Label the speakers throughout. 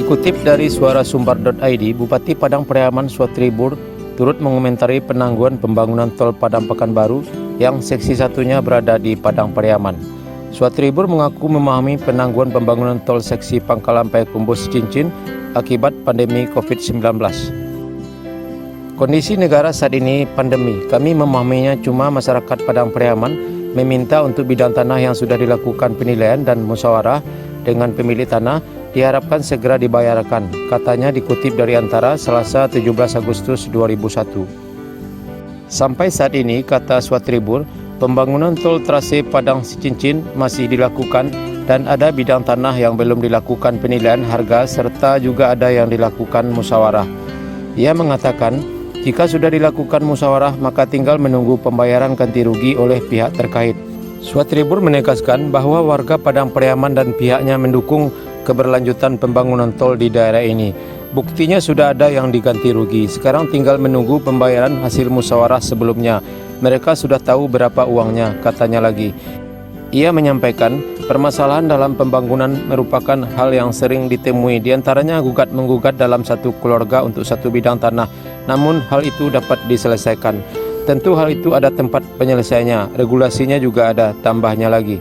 Speaker 1: Dikutip dari suarasumbar.id, Bupati Padang Pariaman Swatribur turut mengomentari penangguhan pembangunan tol Padang Pekanbaru yang seksi satunya berada di Padang Pariaman. Swatribur mengaku memahami penangguhan pembangunan tol seksi Pangkalan Payakumbuh Cincin akibat pandemi COVID-19. Kondisi negara saat ini pandemi, kami memahaminya, cuma masyarakat Padang Pariaman meminta untuk bidang tanah yang sudah dilakukan penilaian dan musyawarah dengan pemilik tanah diharapkan segera dibayarkan, katanya dikutip dari Antara Selasa 17 Agustus 2001. Sampai saat ini, kata Swatribur, pembangunan tol trase Padang Cincin masih dilakukan dan ada bidang tanah yang belum dilakukan penilaian harga serta juga ada yang dilakukan musyawarah. Ia mengatakan, jika sudah dilakukan musyawarah maka tinggal menunggu pembayaran ganti rugi oleh pihak terkait. Swatribur menegaskan bahwa warga Padang Pariaman dan pihaknya mendukung keberlanjutan pembangunan tol di daerah ini. Buktinya sudah ada yang diganti rugi. Sekarang tinggal menunggu pembayaran hasil musyawarah sebelumnya. Mereka sudah tahu berapa uangnya, katanya lagi. Ia menyampaikan, permasalahan dalam pembangunan merupakan hal yang sering ditemui, diantaranya gugat-menggugat dalam satu keluarga untuk satu bidang tanah. Namun hal itu dapat diselesaikan. Tentu hal itu ada tempat penyelesaiannya, regulasinya juga ada, tambahnya lagi.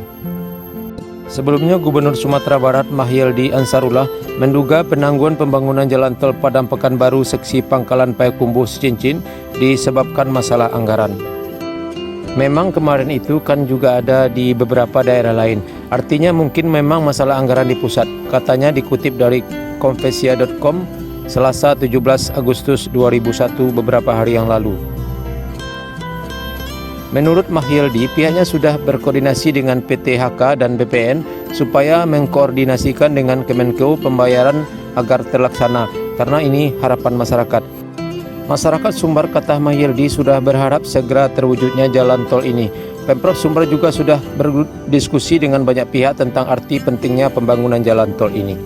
Speaker 1: Sebelumnya, Gubernur Sumatera Barat Mahyildi Ansarullah menduga penangguhan pembangunan jalan tol Padang Pekanbaru seksi Pangkalan Payakumbuh Cincin disebabkan masalah anggaran. Memang kemarin itu kan juga ada di beberapa daerah lain. Artinya mungkin memang masalah anggaran di pusat, katanya dikutip dari konfesia.com Selasa 17 Agustus 2001 beberapa hari yang lalu. Menurut Mahyildi, pihaknya sudah berkoordinasi dengan PTHK dan BPN supaya mengkoordinasikan dengan Kemenko pembayaran agar terlaksana, karena ini harapan masyarakat. Masyarakat Sumbar, kata Mahyildi, sudah berharap segera terwujudnya jalan tol ini. Pemprov Sumbar juga sudah berdiskusi dengan banyak pihak tentang arti pentingnya pembangunan jalan tol ini.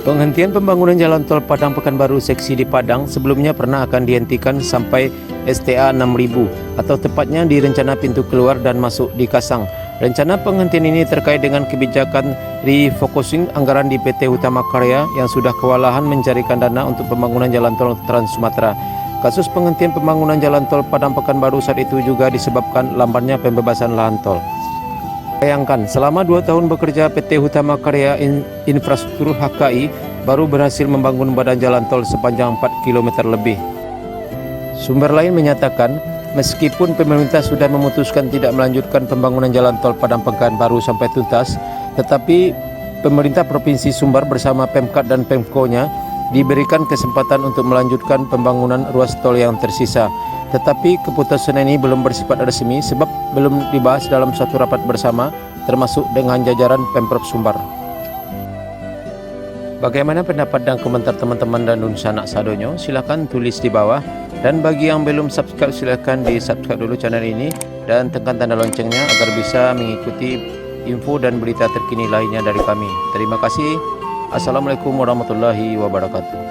Speaker 1: Penghentian pembangunan jalan tol Padang Pekanbaru seksi di Padang sebelumnya pernah akan dihentikan sampai STA 6000 atau tepatnya di rencana pintu keluar dan masuk di Kasang. Rencana penghentian ini terkait dengan kebijakan refocusing anggaran di PT Hutama Karya yang sudah kewalahan mencarikan dana untuk pembangunan jalan tol Trans Sumatera. Kasus penghentian pembangunan jalan tol Padang Pekanbaru saat itu juga disebabkan lambannya pembebasan lahan tol. Bayangkan, selama 2 tahun bekerja PT Hutama Karya Infrastruktur HKI baru berhasil membangun badan jalan tol sepanjang 4 km lebih. Sumber lain menyatakan, meskipun pemerintah sudah memutuskan tidak melanjutkan pembangunan jalan tol Padang Pekanbaru sampai tuntas, tetapi pemerintah Provinsi Sumbar bersama Pemkad dan Pemko-nya diberikan kesempatan untuk melanjutkan pembangunan ruas tol yang tersisa. Tetapi keputusan ini belum bersifat resmi sebab belum dibahas dalam satu rapat bersama termasuk dengan jajaran Pemprov Sumbar. Bagaimana pendapat dan komentar teman-teman dan sanak sadonyo? Silakan tulis di bawah. Dan bagi yang belum subscribe, silakan di subscribe dulu channel ini dan tekan tanda loncengnya agar bisa mengikuti info dan berita terkini lainnya dari kami. Terima kasih. Assalamualaikum warahmatullahi wabarakatuh.